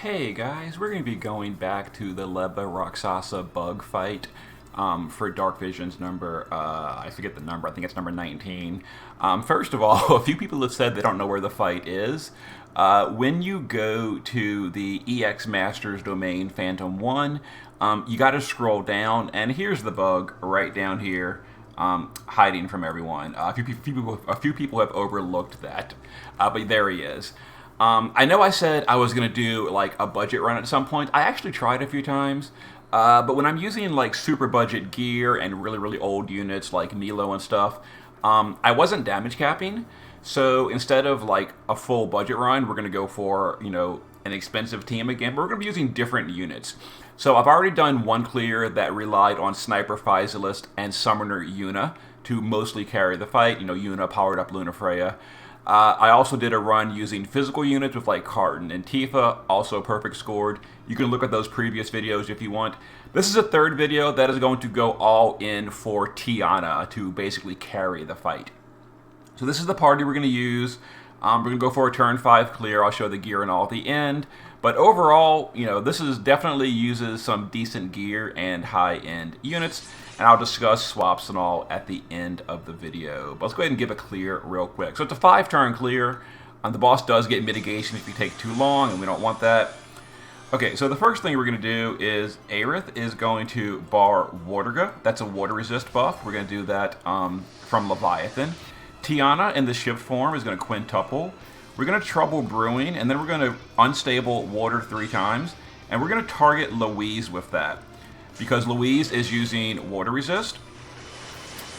Hey guys, we're going to be going back to the Lebah Raksasa bug fight for Dark Vision's number, I forget the number, I think it's number 19. First of all, a few people have said they don't know where the fight is. When you go to the EX Masters domain Phantom 1, you got to scroll down, and here's the bug right down here. Hiding from everyone. A few people have overlooked that, but there he is. I know I said I was going to do like a budget run at some point. I actually tried a few times, but when I'm using like super budget gear and really old units like Nilo and stuff, I wasn't damage capping. So instead of like a full budget run, we're going to go for, an expensive team again, but we're going to be using different units. So I've already done one clear that relied on Sniper Physalist and Summoner Yuna to mostly carry the fight. Yuna powered up Luna Freya. I also did a run using physical units with like Carton and Tifa, also perfect scored. You can look at those previous videos if you want. This is a third video that is going to go all in for Tiana to basically carry the fight. So this is the party we're going to use. We're going to go for a turn 5 clear. I'll show the gear and all at the end. But overall, this is definitely uses some decent gear and high-end units. And I'll discuss swaps and all at the end of the video. But let's go ahead and give a clear real quick. So it's a 5-turn clear. The boss does get mitigation if you take too long, and we don't want that. Okay, so the first thing we're going to do is Aerith is going to bar Waterga. That's a water resist buff. We're going to do that from Leviathan. Tiana in the shift form is going to quintuple. We're going to trouble brewing, and then we're going to unstable water 3 times. And we're going to target Louise with that, because Louise is using water resist.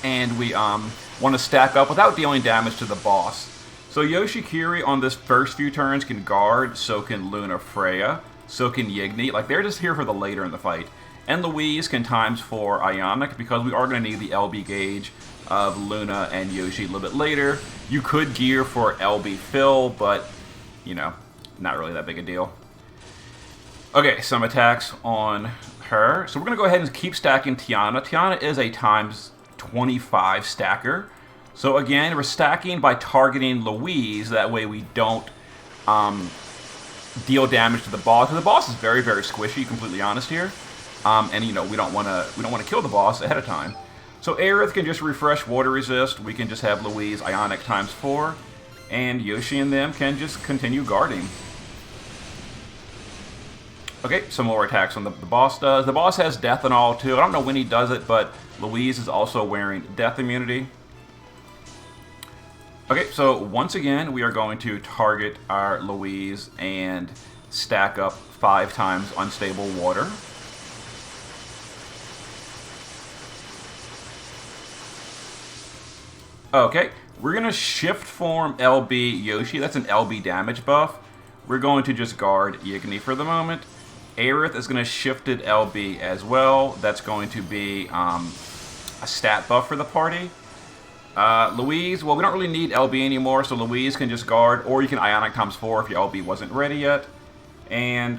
And we want to stack up without dealing damage to the boss. So Yoshikiri on this first few turns can guard, so can Luna Freya, so can Yigni. Like, they're just here for the later in the fight. And Louise can times 4 Ionic, because we are going to need the LB gauge of Luna and Yoshi a little bit later. You could gear for LB fill, but, not really that big a deal. Okay, some attacks on her. So we're going to go ahead and keep stacking Tiana. Tiana is a times 25 stacker. So again, we're stacking by targeting Louise. That way we don't deal damage to the boss. Because the boss is very squishy, completely honest here. And we don't want to kill the boss ahead of time. So Aerith can just refresh water resist. We can just have Louise Ionic times 4. And Yoshi and them can just continue guarding. Okay, some more attacks on the boss does. The boss has death and all too. I don't know when he does it, but Louise is also wearing death immunity. Okay, so once again, we are going to target our Louise and stack up 5 times unstable water. Okay, we're going to shift form LB Yoshi. That's an LB damage buff. We're going to just guard Yigni for the moment. Aerith is going to shifted LB as well. That's going to be a stat buff for the party. Louise, well, we don't really need LB anymore, so Louise can just guard, or you can Ionic times 4 if your LB wasn't ready yet. And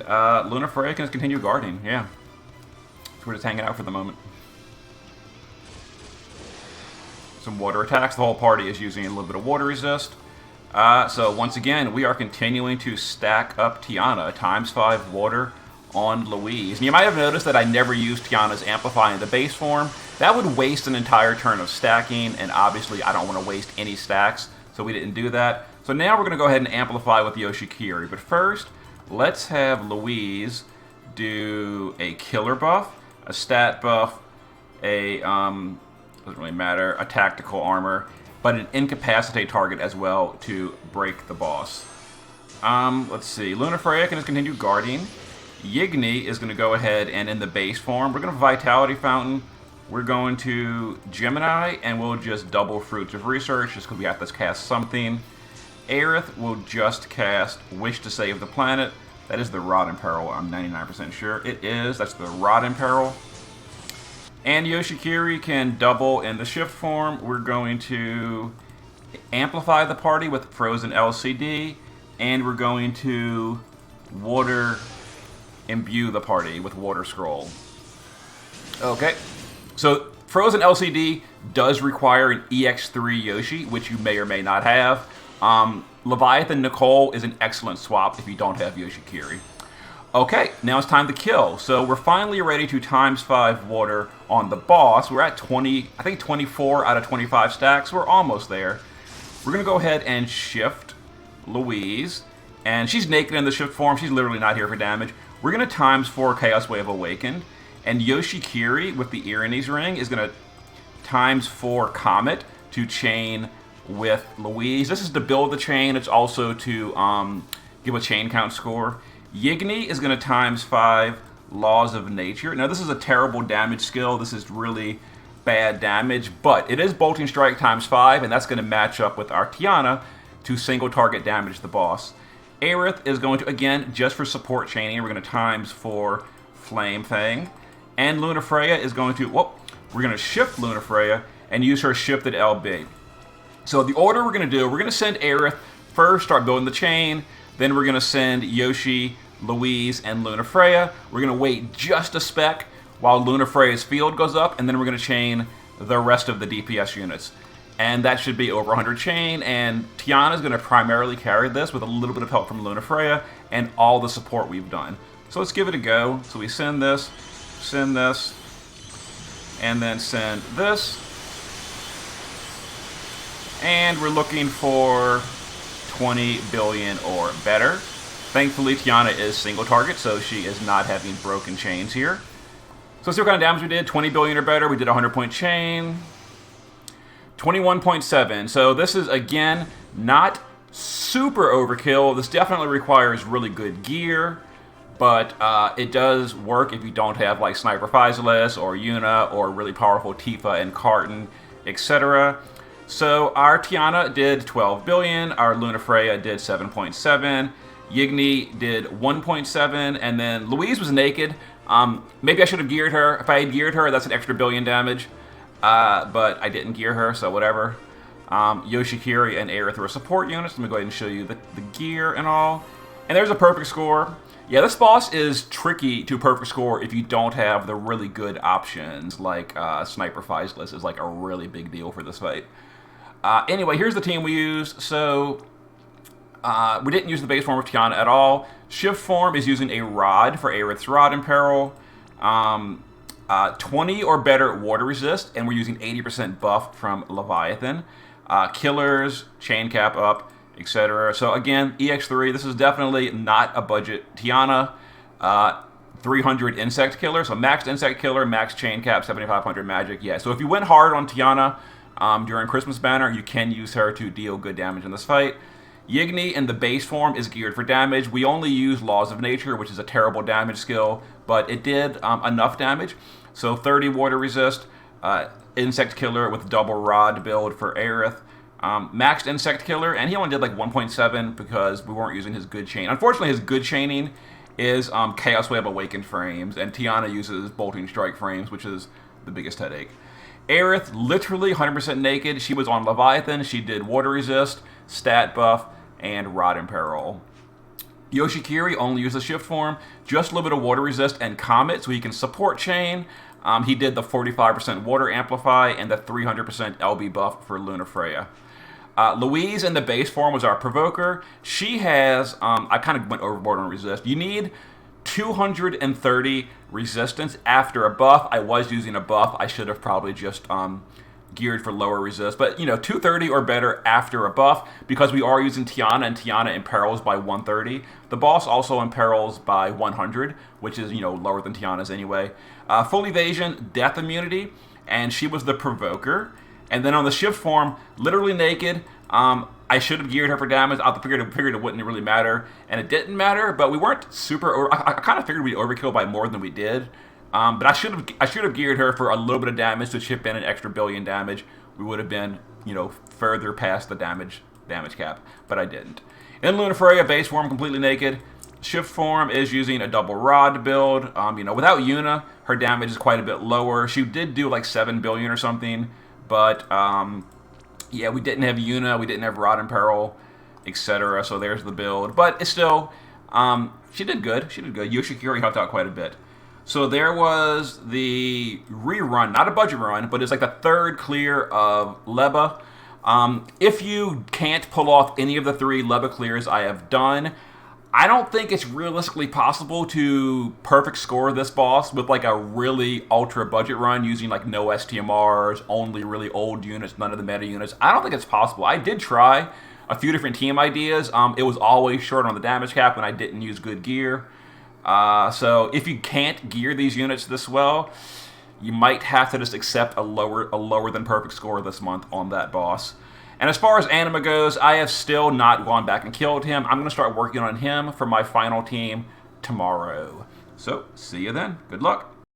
Luna Freya can just continue guarding, yeah. So we're just hanging out for the moment. Some water attacks. The whole party is using a little bit of water resist. So once again, we are continuing to stack up Tiana, times 5 water on Louise. And you might have noticed that I never used Tiana's Amplify in the base form. That would waste an entire turn of stacking, and obviously I don't want to waste any stacks, so we didn't do that. So now we're going to go ahead and amplify with Yoshikiri. But first, let's have Louise do a killer buff, a stat buff, a doesn't really matter, a tactical armor, but an incapacitate target as well to break the boss. Let's see. Luna Freya can just continue guarding. Yigni is going to go ahead and in the base form, we're going to Vitality Fountain. We're going to Gemini, and we'll just double Fruits of Research just because we have to cast something. Aerith will just cast Wish to Save the Planet. That is the Rod in Peril, I'm 99% sure. It is. That's the Rod in Peril. And Yoshikiri can double in the shift form. We're going to amplify the party with Frozen LCD, and we're going to water imbue the party with Water Scroll. Okay, so Frozen LCD does require an EX3 Yoshi, which you may or may not have. Leviathan Nicole is an excellent swap if you don't have Yoshikiri. Okay, now it's time to kill. So we're finally ready to ×5 water on the boss. We're at 20, I think 24 out of 25 stacks. We're almost there. We're going to go ahead and shift Louise. And she's naked in the shift form. She's literally not here for damage. We're going to ×4 Chaos Wave Awakened. And Yoshikiri with the Irine's Ring is going to ×4 Comet to chain with Louise. This is to build the chain. It's also to give a chain count score. Yigni is going to ×5 Laws of Nature. Now, this is a terrible damage skill. This is really bad damage, but it is Bolting Strike ×5, and that's going to match up with our Tiana to single target damage the boss. Aerith is going to, again, just for support chaining, we're going to ×4 Flame Thing. And Lunafreya is going to, we're going to shift Lunafreya and use her shifted LB. So the order we're going to do, we're going to send Aerith first, start building the chain. Then we're going to send Yoshi, Louise, and Lunafreya. We're going to wait just a spec while Lunafreya's field goes up, and then we're going to chain the rest of the DPS units. And that should be over 100 chain, and Tiana is going to primarily carry this with a little bit of help from Lunafreya and all the support we've done. So let's give it a go. So we send this, and then send this. And we're looking for 20 billion or better. Thankfully, Tiana is single target, so she is not having broken chains here. So let's see what kind of damage we did. 20 billion or better. We did a 100-point chain. 21.7. So this is, again, not super overkill. This definitely requires really good gear, but it does work if you don't have like Sniper Physalis or Yuna or really powerful Tifa and Carton, etc. So our Tiana did 12 billion, our Lunafreya did 7.7, Yigni did 1.7, and then Louise was naked. Maybe I should have geared her. If I had geared her, that's an extra billion damage. But I didn't gear her, so whatever. Yoshikiri and Aerith were support units. Let me go ahead and show you the gear and all. And there's a perfect score. Yeah, this boss is tricky to perfect score if you don't have the really good options, like Sniper Physalis is like a really big deal for this fight. Anyway, here's the team we used. So we didn't use the base form of Tiana at all. Shift form is using a rod for Aerith's Rod in Peril. 20 or better water resist, and we're using 80% buff from Leviathan. Killers, chain cap up, etc. So again, EX3, this is definitely not a budget Tiana. 300 insect killer, so max insect killer, max chain cap, 7500 magic. Yeah, so if you went hard on Tiana during Christmas Banner, you can use her to deal good damage in this fight. Yigni in the base form is geared for damage. We only use Laws of Nature, which is a terrible damage skill, but it did enough damage. So 30 water resist, insect killer with double rod build for Aerith. Maxed insect killer, and he only did like 1.7 because we weren't using his good chain. Unfortunately, his good chaining is Chaos Wave Awakened frames, and Tiana uses Bolting Strike frames, which is the biggest headache. Aerith, literally 100% naked. She was on Leviathan. She did water resist, stat buff, and Rod in Peril. Yoshikiri only used the shift form, just a little bit of water resist and comet, so he can support chain. He did the 45% water amplify and the 300% LB buff for Lunafreya. Louise in the base form was our provoker. She has, I kind of went overboard on resist. You need 230 resistance after a buff. I was using a buff. I should have probably just geared for lower resist, but 230 or better after a buff, because we are using Tiana, and Tiana imperils by 130. The boss also imperils by 100, which is lower than Tiana's anyway. Full evasion, death immunity, and she was the provoker. And then on the shift form, literally naked. I should have geared her for damage. I figured it wouldn't really matter, and it didn't matter. But we weren't super. I kind of figured we'd overkill by more than we did. But I should have geared her for a little bit of damage to chip in an extra billion damage. We would have been, further past the damage cap, but I didn't. In Lunafreya, base form completely naked. Shift form is using a double rod build. Without Yuna, her damage is quite a bit lower. She did do like 7 billion or something, but yeah, we didn't have Yuna, we didn't have Rod in Peril, etc. So there's the build, but it's still, she did good. She did good. Yoshikiri helped out quite a bit. So there was the rerun, not a budget run, but it's like the third clear of Lebah. If you can't pull off any of the 3 Lebah clears I have done, I don't think it's realistically possible to perfect score this boss with like a really ultra budget run using like no STMRs, only really old units, none of the meta units. I don't think it's possible. I did try a few different team ideas. It was always short on the damage cap and I didn't use good gear. So if you can't gear these units this well, you might have to just accept a lower than perfect score this month on that boss. And as far as Anima goes, I have still not gone back and killed him. I'm going to start working on him for my final team tomorrow. So, see you then. Good luck.